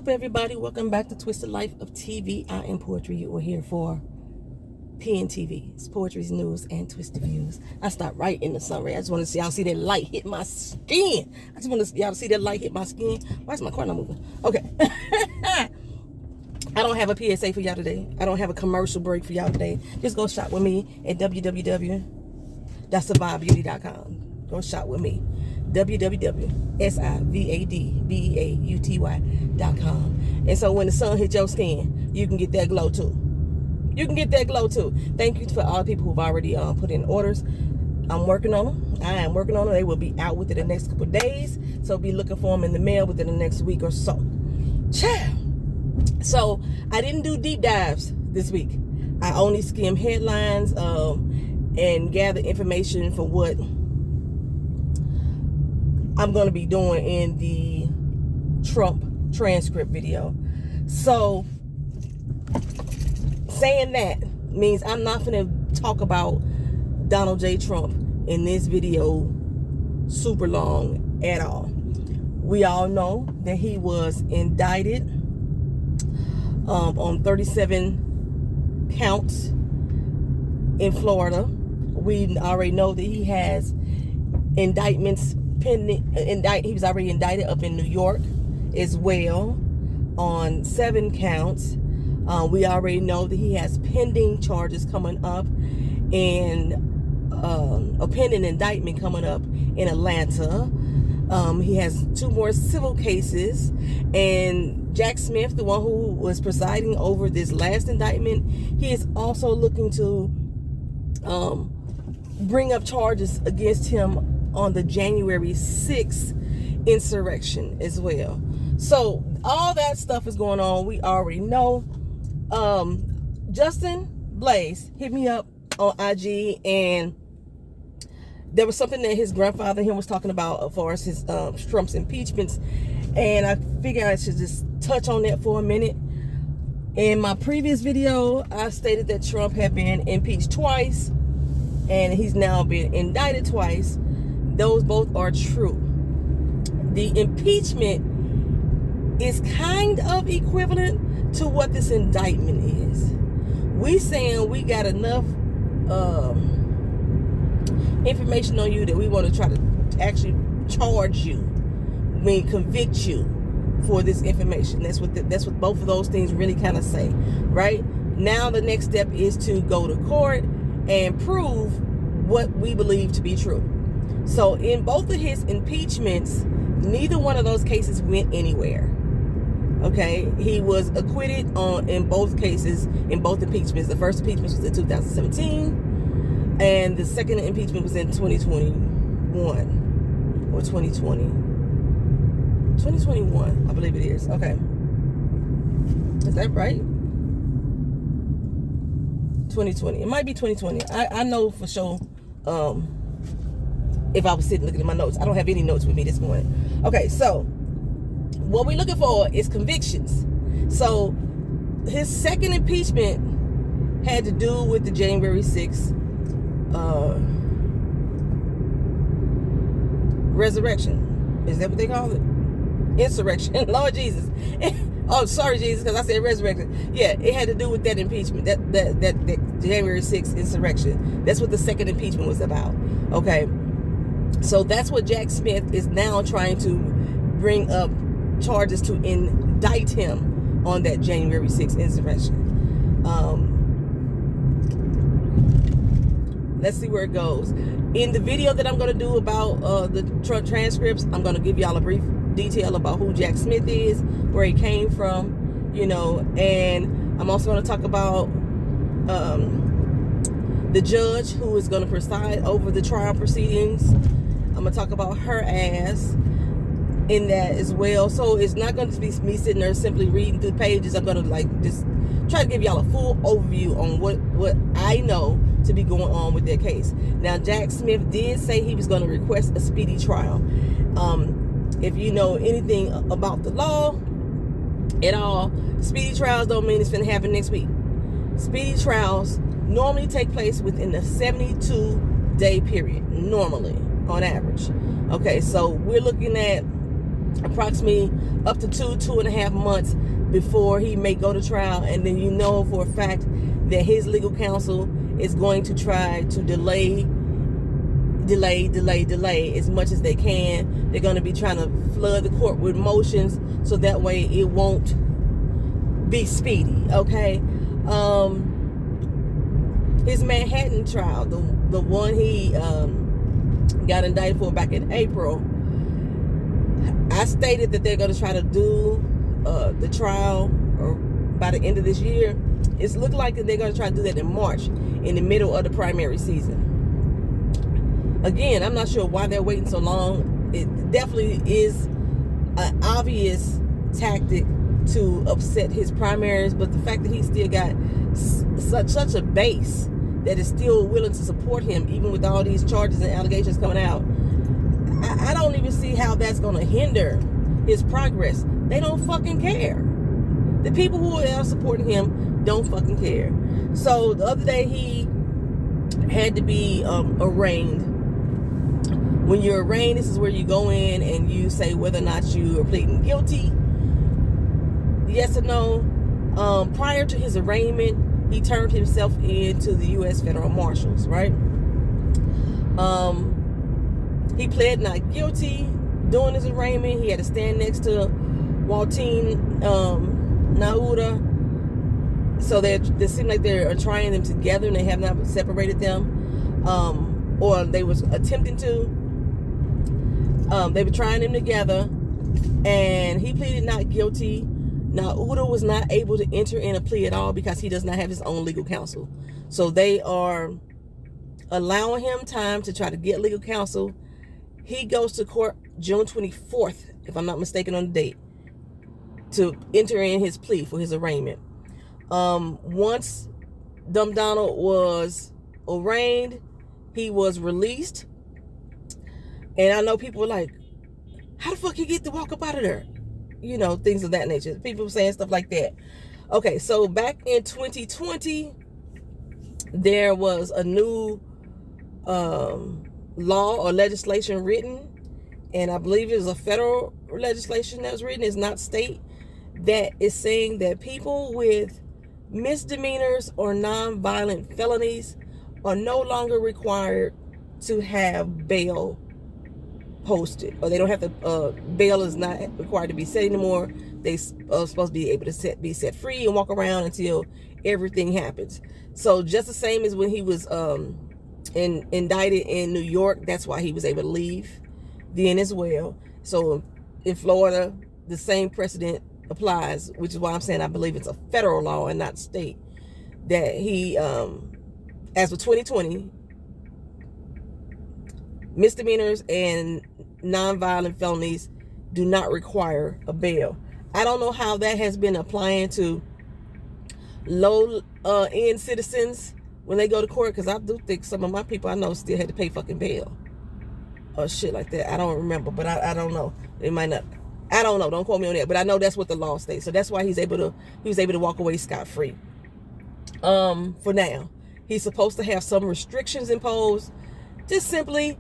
up, everybody? Welcome back to Twisted Life of TV. I am Poetry. You are here for PNTV. It's Poetry's news and twisted views. I stopped right in the sunray. I just want to see y'all see that light hit my skin. I just want y'all to see that light hit my skin. Why is my car not moving? Okay. I don't have a PSA for y'all today. I don't have a commercial break for y'all today. Just go shop with me at www.survivebeauty.com. Go shop with me. www.survivebeauty.com. And so when the sun hits your skin, you can get that glow too. You can get that glow too. Thank you for all the people who've already put in orders. I'm working on them. I am working on them. They will be out within the next couple of days. So be looking for them in the mail within the next week or so. Ciao. So I didn't do deep dives this week. I only skimmed headlines and gathered information for what I'm going to be doing in the Trump transcript video. So saying that means I'm not going to talk about Donald J. Trump in this video super long at all. We all know that he was indicted on 37 counts in Florida. We already know that he has indictments pending. He was already indicted up in New York as well on 7 counts. We already know that he has pending charges coming up and a pending indictment coming up in Atlanta. He has 2 more civil cases, and Jack Smith, the one who was presiding over this last indictment, he is also looking to bring up charges against him on the January 6th insurrection as well. So all that stuff is going on. We already know. Justin Blaze hit me up on IG, and there was something that his grandfather and him was talking about as far as his Trump's impeachments, and I figured I should just touch on that for a minute. In my previous video, I stated that Trump had been impeached twice, and he's now been indicted twice. Those both are true. The impeachment is kind of equivalent to what this indictment is. We saying we got enough information on you that we want to try to actually charge you, convict you for this information. That's what both of those things really kind of say, right? Now the next step is to go to court and prove what we believe to be true. So in both of his impeachments, neither one of those cases went anywhere. Okay, he was acquitted in both cases, in both impeachments. The first impeachment was in 2017, and the second impeachment was in 2021 or 2020. 2021, I believe it is. Okay, is that right? 2020. It might be 2020. I know for sure. If I was sitting looking at my notes, I don't have any notes with me this morning. Okay, so what we're looking for is convictions. So his second impeachment had to do with the January 6th resurrection. Is that what they call it? Insurrection. Lord Jesus. Oh, sorry, Jesus, because I said resurrection. Yeah, it had to do with that impeachment, that January 6th insurrection. That's what the second impeachment was about. Okay. So that's what Jack Smith is now trying to bring up charges to indict him on that January 6th insurrection. Let's see where it goes. In the video that I'm going to do about the Trump transcripts, I'm going to give y'all a brief detail about who Jack Smith is, where he came from, and I'm also going to talk about the judge who is going to preside over the trial proceedings. I'm going to talk about her ass in that as well. So it's not going to be me sitting there simply reading through pages. I'm going to just try to give y'all a full overview on what I know to be going on with their case. Now, Jack Smith did say he was going to request a speedy trial. If you know anything about the law at all, speedy trials don't mean it's going to happen next week. Speedy trials normally take place within the 72-day period, normally, on average. Okay, so we're looking at approximately up to 2.5 months before he may go to trial. And then you know for a fact that his legal counsel is going to try to delay as much as they can. They're going to be trying to flood the court with motions so that way it won't be speedy. Okay. His Manhattan trial, the one he got indicted for back in April, I stated that they're going to try to do the trial by the end of this year. It's looked like they're going to try to do that in March, in the middle of the primary season. Again, I'm not sure why they're waiting so long. It definitely is an obvious tactic to upset his primaries, but the fact that he still got such a base that is still willing to support him, even with all these charges and allegations coming out, I don't even see how that's going to hinder his progress. They don't fucking care. The people who are supporting him don't fucking care. So the other day he had to be arraigned. When you're arraigned, this is where you go in and you say whether or not you are pleading guilty, yes or no. Prior to his arraignment, he turned himself in to the U.S. Federal Marshals, right? He pled not guilty during his arraignment. He had to stand next to Waltine Nauta. So they seem like they're trying them together and they have not separated them. Or they was attempting to. They were trying them together. And he pleaded not guilty. Now, Uda was not able to enter in a plea at all because he does not have his own legal counsel. So they are allowing him time to try to get legal counsel. He goes to court June 24th, if I'm not mistaken on the date, to enter in his plea for his arraignment. Once Dumb Donald was arraigned, he was released. And I know people were like, how the fuck he get to walk up out of there? You know, things of that nature. People saying stuff like that. Okay, so back in 2020, there was a new law or legislation written, and I believe it was a federal legislation that was written, it's not state, that is saying that people with misdemeanors or non-violent felonies are no longer required to have bail posted, or they don't have to, bail is not required to be set anymore. They are supposed to be able to be set free and walk around until everything happens. So just the same as when he was indicted in New York, that's why he was able to leave then as well. So in Florida, the same precedent applies, which is why I'm saying I believe it's a federal law and not state, that he, as for 2020, misdemeanors and non-violent felonies do not require a bail. I don't know how that has been applying to low-end citizens when they go to court, because I do think some of my people I know still had to pay fucking bail or shit like that. I don't remember, but I don't know. It might not. I don't know. Don't quote me on that. But I know that's what the law states. So that's why he was able to walk away scot-free. For now, he's supposed to have some restrictions imposed. Just simply,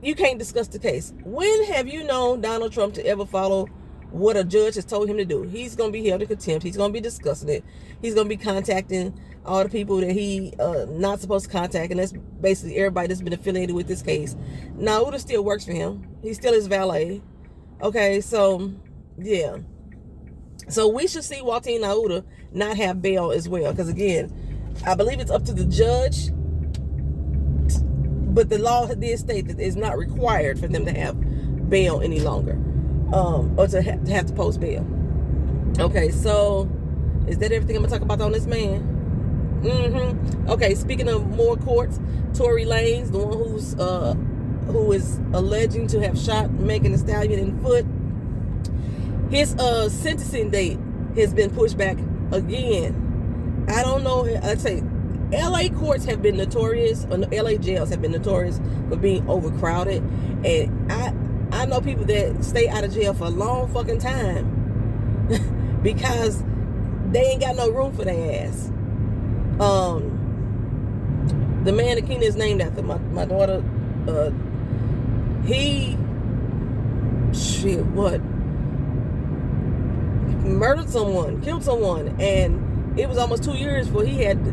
you can't discuss the case. When have you known Donald Trump to ever follow what a judge has told him to do? He's going to be held in contempt. He's going to be discussing it. He's going to be contacting all the people that he not supposed to contact, and that's basically everybody that's been affiliated with this case. Now, Uda still works for him. He's still his valet. Okay, so, yeah. So we should see Waltine Nauta not have bail as well, because, again, I believe it's up to the judge, but the law did state that it's not required for them to have bail any longer, or to have to post bail. Okay, so is that everything I'm going to talk about on this man? Okay, speaking of more courts, Tory Lanez, the one who is alleging to have shot Megan Thee Stallion in the foot, his sentencing date has been pushed back again. I don't know. I'd say LA courts have been notorious, or LA jails have been notorious for being overcrowded, and I know people that stay out of jail for a long fucking time because they ain't got no room for their ass. The man that Keena is named after, my daughter, murdered someone, killed someone, and it was almost 2 years before he had to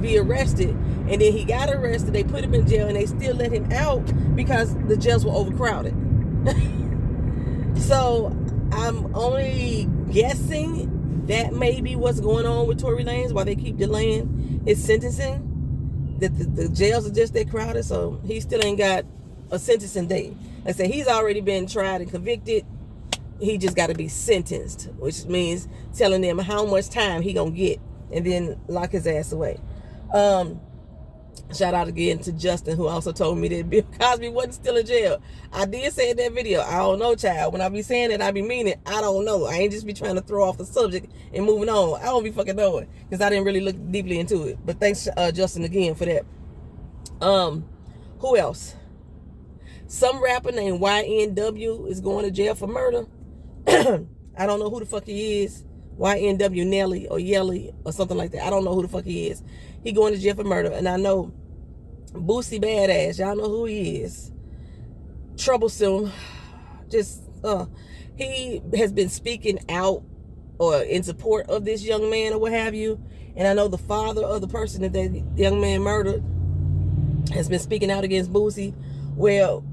be arrested. And then he got arrested, they put him in jail, and they still let him out because the jails were overcrowded. So I'm only guessing that may be what's going on with Tory Lanez, why they keep delaying his sentencing. That the jails are just that crowded, so he still ain't got a sentencing date. Like I said, he's already been tried and convicted. He just got to be sentenced, which means telling them how much time he gonna get, and then lock his ass away. Shout out again to Justin, who also told me that Bill Cosby wasn't still in jail. I did say in that video, I don't know, child. When I be saying it, I be meaning it. I don't know. I ain't just be trying to throw off the subject and moving on. I don't be fucking knowing, because I didn't really look deeply into it. But thanks, Justin, again for that. Who else? Some rapper named YNW is going to jail for murder. I don't know who the fuck he is. YNW Nelly or Yelly or something like that. I don't know who the fuck he is. He going to jail for murder. And I know Boosie Badass. Y'all know who he is. Troublesome. Just, he has been speaking out or in support of this young man or what have you. And I know the father of the person that the young man murdered has been speaking out against Boosie. Well,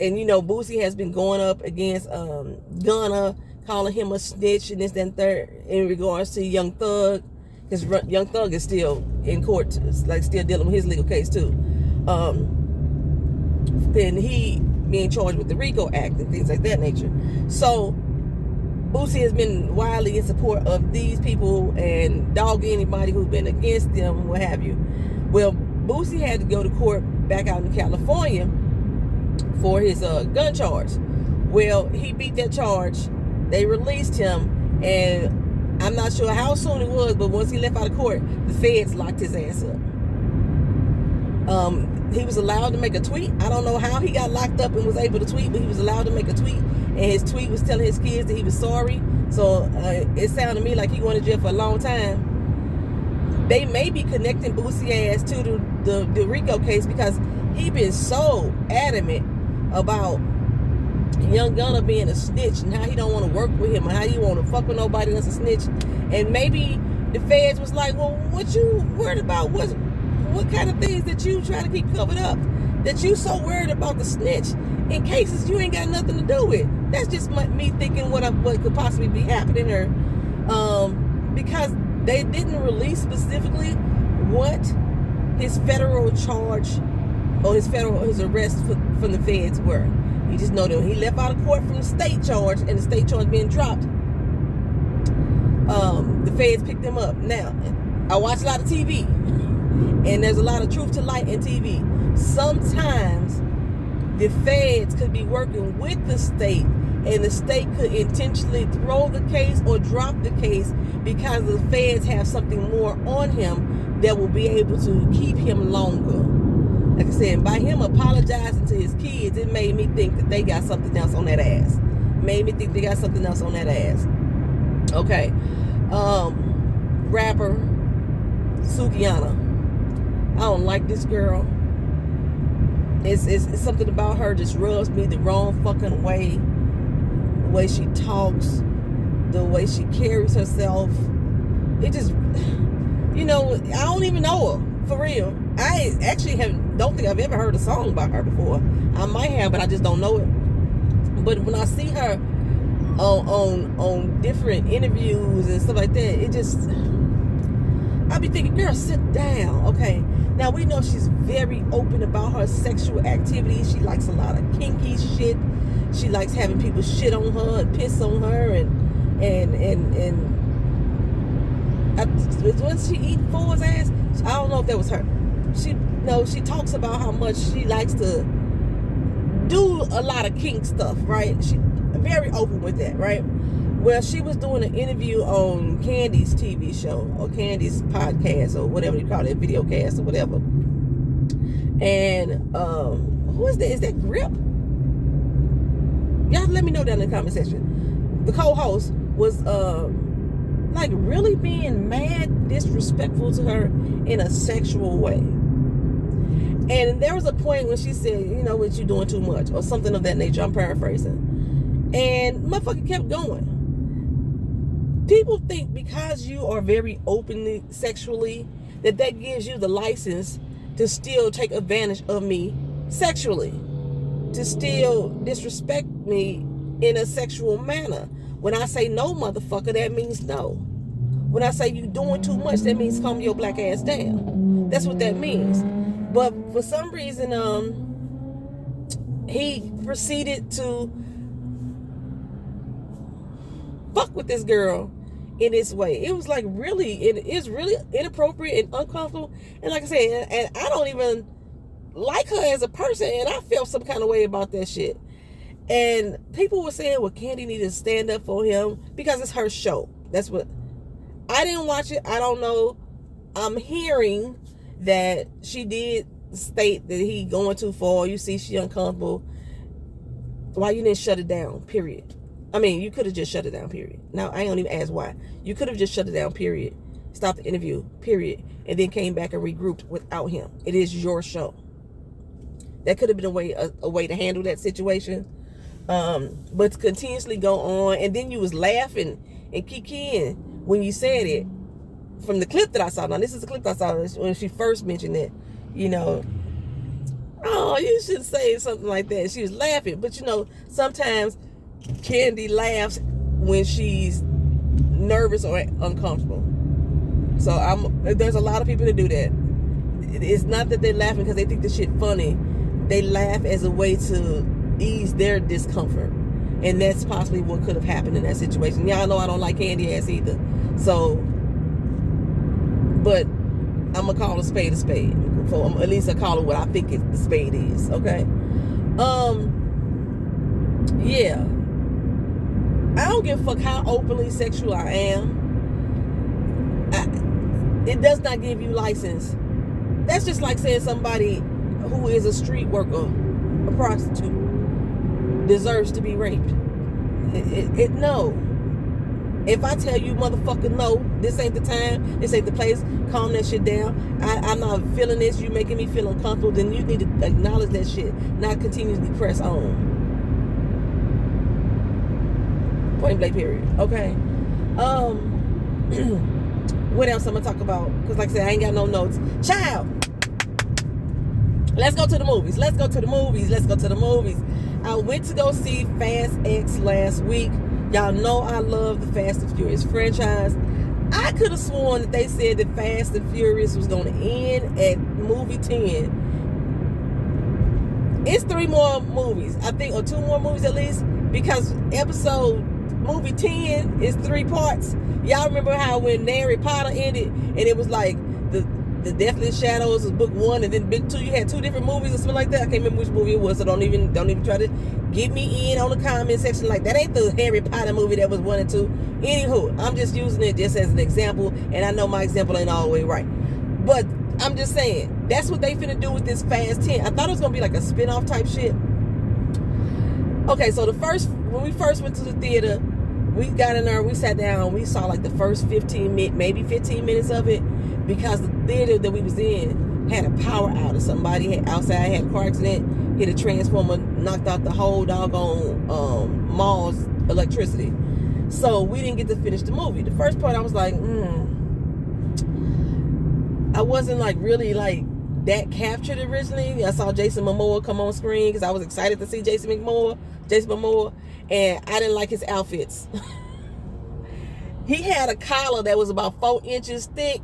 and you know, Boosie has been going up against Gunna, calling him a snitch and this, that, and third in regards to Young Thug, because Young Thug is still in court, like still dealing with his legal case too. Then he being charged with the RICO Act and things like that nature. So Boosie has been widely in support of these people and dogging anybody who's been against them, what have you. Well, Boosie had to go to court back out in California for his gun charge. Well, he beat that charge. They released him, and I'm not sure how soon it was, but once he left out of court, the feds locked his ass up. He was allowed to make a tweet. I don't know how he got locked up and was able to tweet, but he was allowed to make a tweet, and his tweet was telling his kids that he was sorry. So it sounded to me like he went to jail for a long time. They may be connecting Boosie ass to the RICO case, because he been so adamant about Young Gunna being a snitch and how he don't want to work with him and how he want to fuck with nobody that's a snitch. And maybe the feds was like, well, what you worried about? What kind of things that you try to keep covered up, that you so worried about the snitch in cases you ain't got nothing to do with? That's just me thinking what could possibly be happening here, because they didn't release specifically what his federal charge or his arrest from the feds were. You just know that he left out of court from the state charge, and the state charge being dropped, the feds picked him up. Now, I watch a lot of TV, and there's a lot of truth to light in TV. Sometimes the feds could be working with the state, and the state could intentionally throw the case or drop the case because the feds have something more on him that will be able to keep him longer. Like I said, by him apologizing to his kids, it made me think that they got something else on that ass. Okay. Rapper Sukihana. I don't like this girl. It's something about her just rubs me the wrong fucking way. The way she talks, the way she carries herself. It just, you know, I don't even know her. For real. I actually don't think I've ever heard a song by her before. I might have, but I just don't know it. But when I see her on different interviews and stuff like that, it just, I be thinking, girl, sit down. Okay. Now we know she's very open about her sexual activities. She likes a lot of kinky shit. She likes having people shit on her and piss on her and when she eat Ford's ass, I don't know if that was her. She talks about how much she likes to do a lot of kink stuff, right? She's very open with that, right? Well, she was doing an interview on Candy's TV show or Candy's podcast or whatever you call it, video cast or whatever. And who is that? Is that Grip? Y'all let me know down in the comment section. The co-host was like really being mad disrespectful to her in a sexual way. And there was a point when she said, you know what, you doing too much or something of that nature. I'm paraphrasing. And motherfucker kept going. People think because you are very openly sexually that gives you the license to still take advantage of me sexually, to still disrespect me in a sexual manner. When I say no, motherfucker, that means no. When I say you doing too much, that means calm your black ass down. That's what that means. But for some reason, he proceeded to fuck with this girl in this way. It was like it is really inappropriate and uncomfortable. And like I said, and I don't even like her as a person, and I felt some kind of way about that shit. And people were saying, well, Candy needed to stand up for him because it's her show. That's what. I didn't watch it. I don't know. I'm hearing that she did state that he going too far. You see, she uncomfortable. Why you didn't shut it down? Period. I mean, you could have just shut it down. Period. Now I don't even ask why. You could have just shut it down. Period. Stop the interview. Period. And then came back and regrouped without him. It is your show. That could have been a way to handle that situation. But to continuously go on, and then you was laughing and kikiing when you said it. From the clip that I saw, now this is the clip I saw when she first mentioned it, you know, oh, you should say something like that. She was laughing, but you know, sometimes Candy laughs when she's nervous or uncomfortable. So there's a lot of people that do that. It's not that they're laughing because they think the shit funny. They laugh as a way to ease their discomfort. And that's possibly what could have happened in that situation. Y'all know I don't like Candy ass either. So, but I'm going to call a spade a spade. At least I call it what I think the spade is. Okay? Yeah. I don't give a fuck how openly sexual I am. It does not give you license. That's just like saying somebody who is a street worker, a prostitute, deserves to be raped. No. If I tell you, motherfucker, no, this ain't the time, this ain't the place, calm that shit down. I'm not feeling this, you making me feel uncomfortable, then you need to acknowledge that shit, not continuously press on. Point blank period. Okay. What else I'm gonna talk about? Because like I said, I ain't got no notes. Child. Let's go to the movies. Let's go to the movies. Let's go to the movies. I went to go see Fast X last week. Y'all know I love the Fast and Furious franchise. I could have sworn that they said that Fast and Furious was going to end at movie 10. It's 3 more movies, I think, or 2 more movies at least, because movie 10 is 3 parts. Y'all remember how when Harry Potter ended, and it was like the Deathly Shadows was book 1, and then book 2, you had 2 different movies or something like that. I can't remember which movie it was, so don't even try to get me in on the comment section. Like, that ain't the Harry Potter movie that was 1 and 2. Anywho, I'm just using it just as an example, and I know my example ain't all the way right. But I'm just saying, that's what they finna do with this Fast 10. I thought it was gonna be like a spin-off type shit. Okay, so when we first went to the theater, we got in there, we sat down, we saw like the first 15 minutes of it, because the theater that we was in had a power outage. Somebody outside had a car accident, hit a transformer, knocked out the whole doggone mall's electricity. So we didn't get to finish the movie. The first part I was like, I wasn't like really like that captured originally. I saw Jason Momoa come on screen because I was excited to see Jason Momoa, and I didn't like his outfits. He had a collar that was about 4 inches thick,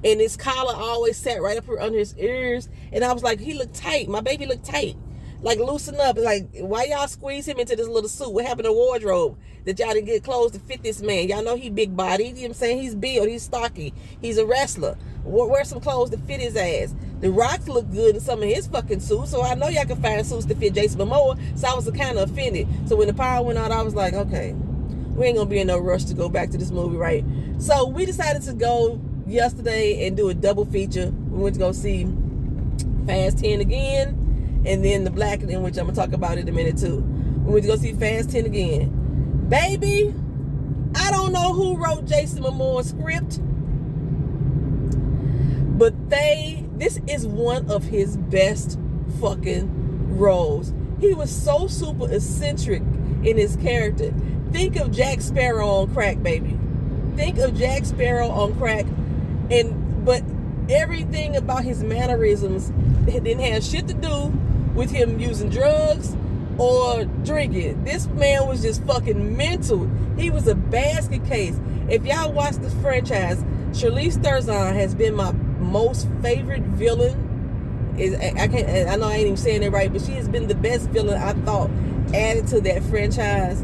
and his collar always sat right up here under his ears, and I was like, he looked tight. My baby looked tight. Like, loosen up. Like, why y'all squeeze him into this little suit? What happened to wardrobe that y'all didn't get clothes to fit this man? Y'all know he big body. You know what I'm saying? He's built. He's stocky. He's a wrestler. Wear some clothes to fit his ass. The Rock looked good in some of his fucking suits, so I know y'all can find suits to fit Jason Momoa, so I was kind of offended. So when the power went out, I was like, okay, we ain't gonna be in no rush to go back to this movie, right? So we decided to go yesterday and do a double feature. We went to go see Fast 10 again, and then the Blackening, which I'm gonna talk about in a minute too. We went to go see Fast 10 again. Baby, I don't know who wrote Jason Momoa's script, but this is one of his best fucking roles. He was so super eccentric in his character. Think of Jack Sparrow on crack, baby. think of Jack Sparrow on crack, but everything about his mannerisms didn't have shit to do with him using drugs or drinking. This man was just fucking mental. He was a basket case. If y'all watch this franchise, Charlize Theron has been my most favorite villain. I know I ain't even saying it right, but she has been the best villain I thought added to that franchise.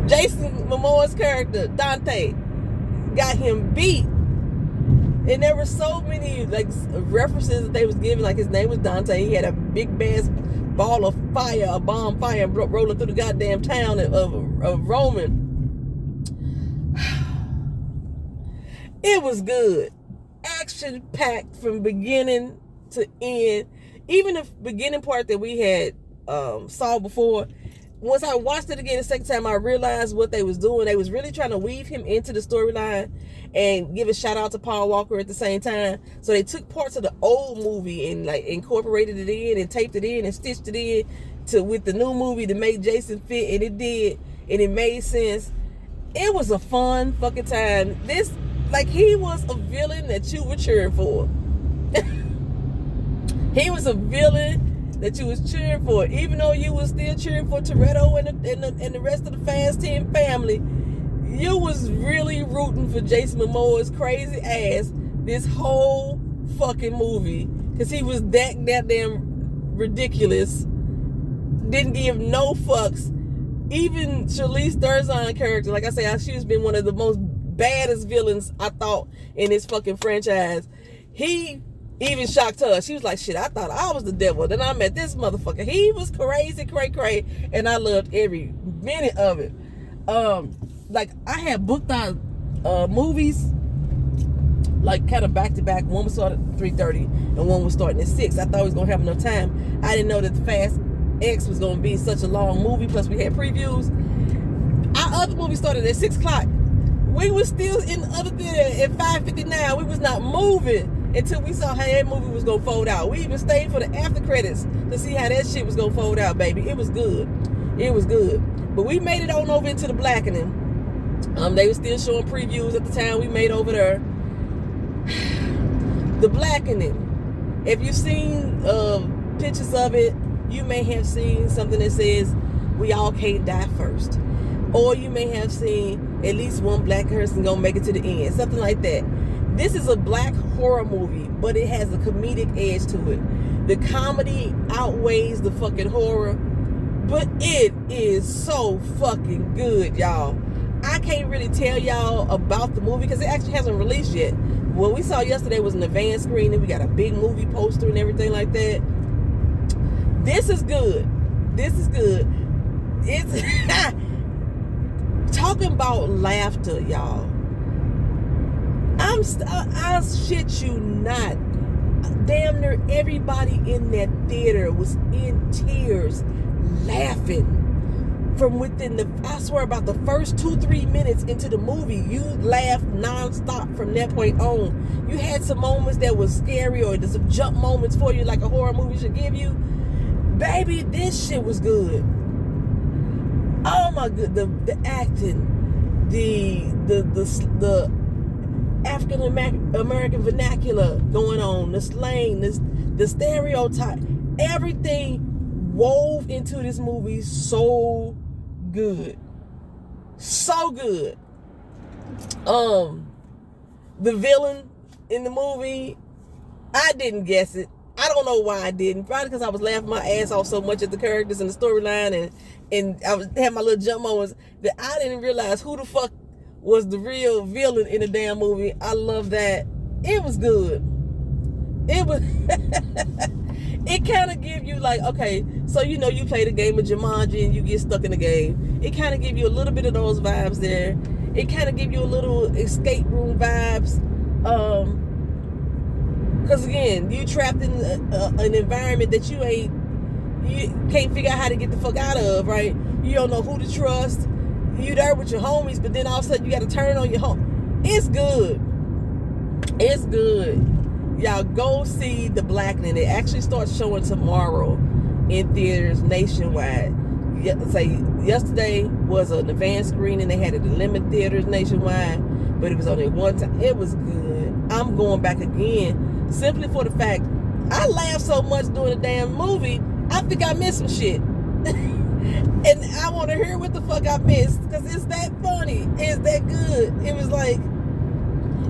Jason Momoa's character, Dante, got him beat. And there were so many like references that they was giving, like his name was Dante. He had a big ass ball of fire, a bomb fire rolling through the goddamn town of Roman. It was good. Action packed from beginning to end. Even the beginning part that we had saw before, once I watched it again the second time, I realized what they was doing. They was really trying to weave him into the storyline and give a shout out to Paul Walker at the same time. So they took parts of the old movie and like incorporated it in and taped it in and stitched it in with the new movie to make Jason fit, and it did, and it made sense. It was a fun fucking time. He was a villain that you were cheering for. He was a villain that you was cheering for, even though you was still cheering for Toretto and the rest of the Fast 10 family. You was really rooting for Jason Momoa's crazy ass this whole fucking movie, because he was that goddamn ridiculous. Didn't give no fucks. Even Charlize Theron character, like I say, she's been one of the most baddest villains I thought in this fucking franchise. He even shocked her. She was like, shit, I thought I was the devil. Then I met this motherfucker. He was crazy, cray, and I loved every minute of it. I had booked out movies like kind of back to back. One was starting at 3:30 and one was starting at 6. I thought we was gonna have enough time. I didn't know that the Fast X was gonna be such a long movie. Plus we had previews. Our other movie started at 6 o'clock. We was still in the other theater at 5:59. We was not moving until we saw how that movie was gonna fold out. We even stayed for the after credits to see how that shit was gonna fold out, baby. It was good. It was good. But we made it on over into the Blackening. They were still showing previews at the time we made over there. The Blackening. If you've seen pictures of it, you may have seen something that says, "We all can't die first." Or you may have seen at least one black person gonna make it to the end. Something like that. This is a black horror movie, but it has a comedic edge to it. The comedy outweighs the fucking horror, but it is so fucking good, y'all. I can't really tell y'all about the movie because it actually hasn't released yet. What we saw yesterday was an advanced screening. We got a big movie poster and everything like that. This is good. This is good. It's talking about laughter, y'all. I shit you not. Damn near everybody in that theater was in tears, laughing. From within I swear about the first 2-3 minutes into the movie, you laughed nonstop from that point on. You had some moments that was scary or there's some jump moments for you like a horror movie should give you. Baby, this shit was good. Oh my god, the acting, the African American vernacular going on, the slang, the stereotype, everything wove into this movie so good. So good. The villain in the movie, I didn't guess it. I don't know why I didn't. Probably because I was laughing my ass off so much at the characters and the storyline, and I had my little jump moments that I didn't realize who the fuck was the real villain in the damn movie. I love that. It was good. It was it kind of give you like, okay, so you know you play the game of Jumanji and you get stuck in the game. It kind of give you a little bit of those vibes there. It kind of give you a little escape room vibes. Because again, you trapped in an environment that you can't figure out how to get the fuck out of, right? You don't know who to trust. You there with your homies, but then all of a sudden you got to turn on your home. It's good. It's good. Y'all go see The Blackening. It actually starts showing tomorrow in theaters nationwide. yesterday was an advanced screening. They had it in limited theaters nationwide, but it was only one time. It was good. I'm going back again simply for the fact I laughed so much during the damn movie. I think I missed some shit. And I want to hear what the fuck I missed, because it's that funny. It's that good. It was like,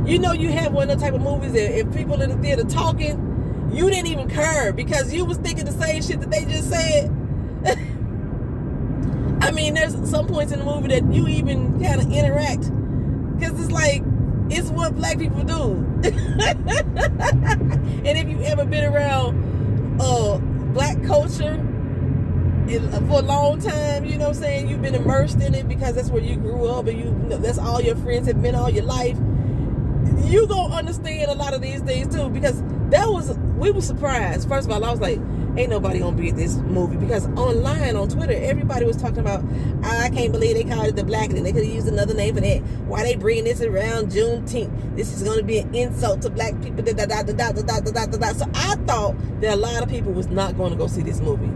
you have one of the type of movies that if people in the theater talking, you didn't even care because you was thinking the same shit that they just said. I mean, there's some points in the movie that you even kind of interact, because it's like, it's what black people do. And if you've ever been around black culture for a long time, you know what I'm saying, you've been immersed in it because that's where you grew up, and that's all your friends have been all your life. You gonna understand a lot of these things too, because we were surprised. First of all, I was like, ain't nobody gonna be at this movie, because online on Twitter everybody was talking about, I can't believe they called it the Blackening. They could have used another name for that. Why they bringing this around Juneteenth? This is gonna be an insult to black people. So I thought that a lot of people was not going to go see this movie.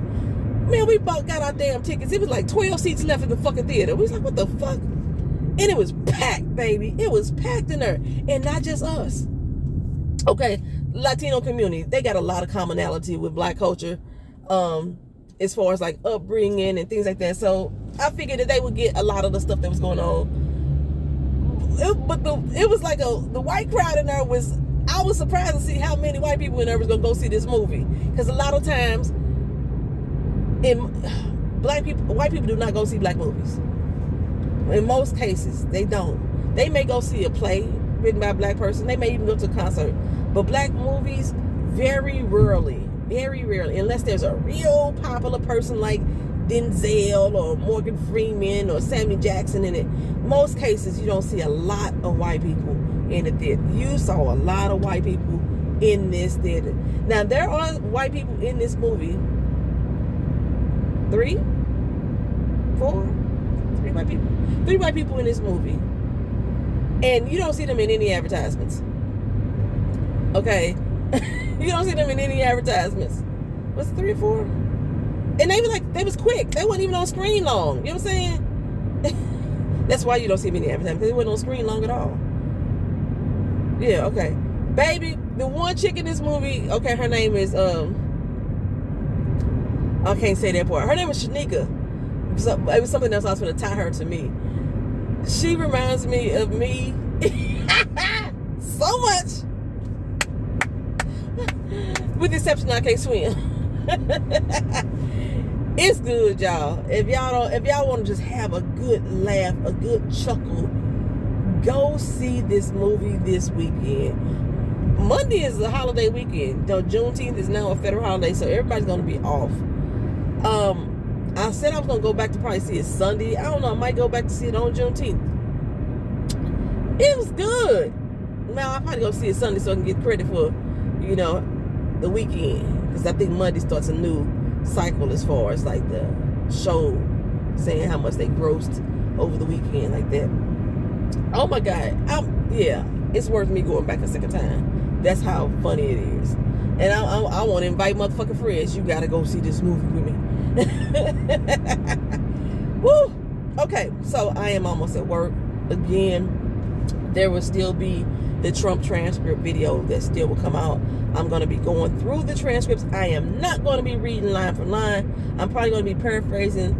Man, we both got our damn tickets. It was like 12 seats left in the fucking theater. We was like, what the fuck? And it was packed, baby. It was packed in there. And not just us. Okay, Latino community, they got a lot of commonality with black culture, as far as like upbringing and things like that. So I figured that they would get a lot of the stuff that was going on. It was like the white crowd in there I was surprised to see how many white people in there was going to go see this movie. Because a lot of times, white people do not go see black movies. In most cases, they don't. They may go see a play written by a black person. They may even go to a concert. But black movies, very rarely, unless there's a real popular person like Denzel or Morgan Freeman or Sammy Jackson in it. Most cases, you don't see a lot of white people in the theater. You saw a lot of white people in this theater. Now, there are white people in this movie. 3 white people in this movie, and you don't see them in any advertisements. Okay. You don't see them in any advertisements. What's 3 or 4? And they was quick. They weren't even on screen long. You know what I'm saying? That's why you don't see them in any advertisements, because they weren't on screen long at all. Yeah, okay. Baby, the one chick in this movie, okay, her name is I can't say that part. Her name is Shanika. So it was something else I was going to tie her to me. She reminds me of me so much. With the exception I can't swim. It's good, y'all. If y'all want to just have a good laugh, a good chuckle, go see this movie this weekend. Monday is a holiday weekend. Though Juneteenth is now a federal holiday, so everybody's going to be off. I said I was going to go back to probably see it Sunday. I don't know. I might go back to see it on Juneteenth. It was good. Now, I'll probably go see it Sunday so I can get credit for, the weekend. Because I think Monday starts a new cycle as far as like the show saying how much they grossed over the weekend like that. Oh my God. It's worth me going back a second time. That's how funny it is. And I want to invite motherfucking friends. You got to go see this movie with me. Woo! Okay, so I am almost at work again. There will still be the Trump transcript video that still will come out. I'm going to be going through the transcripts. I am not going to be reading line for line. I'm probably going to be paraphrasing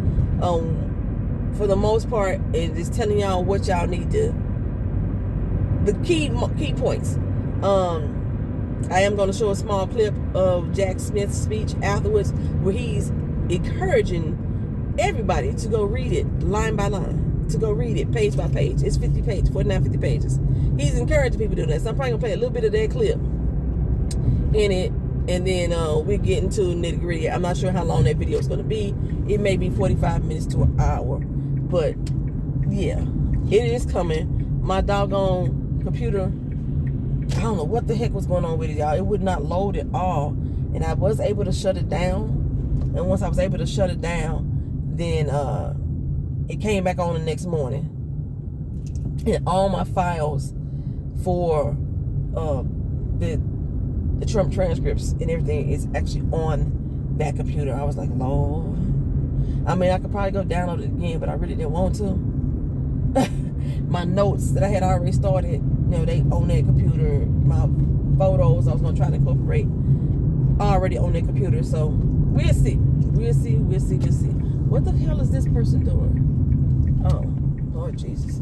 for the most part and just telling y'all what y'all need to, the key points. I am going to show a small clip of Jack Smith's speech afterwards where he's encouraging everybody to go read it line by line, to go read it page by page. It's 50 pages. He's encouraging people to do that. So I'm probably going to play a little bit of that clip in it, and then we get into nitty gritty. I'm not sure how long that video is going to be. It may be 45 minutes to an hour, but yeah, it is coming. My doggone computer, I don't know what the heck was going on with it, y'all. It would not load at all, and I was able to shut it down. And once I was able to shut it down, then it came back on the next morning. And all my files for the Trump transcripts and everything is actually on that computer. I was like, Lord, I mean, I could probably go download it again, but I really didn't want to. My notes that I had already started, you know, they on that computer. My photos I was gonna try to incorporate already on that computer. So we'll see. We'll see. What the hell is this person doing? Oh, Lord Jesus.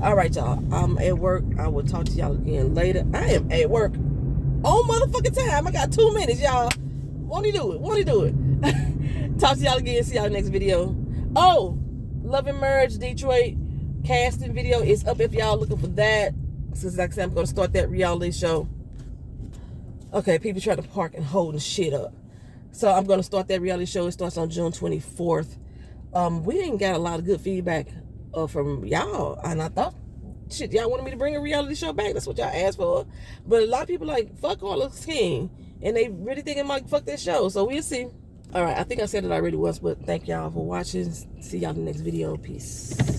All right, y'all. I'm at work. I will talk to y'all again later. I am at work on motherfucking time. I got 2 minutes, y'all. Won't he do it? Talk to y'all again. See y'all next video. Oh, Love and Merge Detroit casting video is up if y'all looking for that. Since like I said, I'm gonna start that reality show. Okay, people try to park and holding shit up. So I'm gonna start that reality show. It starts on June 24th. We ain't got a lot of good feedback from y'all, and I thought, shit, y'all wanted me to bring a reality show back. That's what y'all asked for. But a lot of people like, fuck all the king, and they really thinking like, fuck that show. So we'll see. All right, I think I said it already once, but thank y'all for watching. See y'all in the next video. Peace.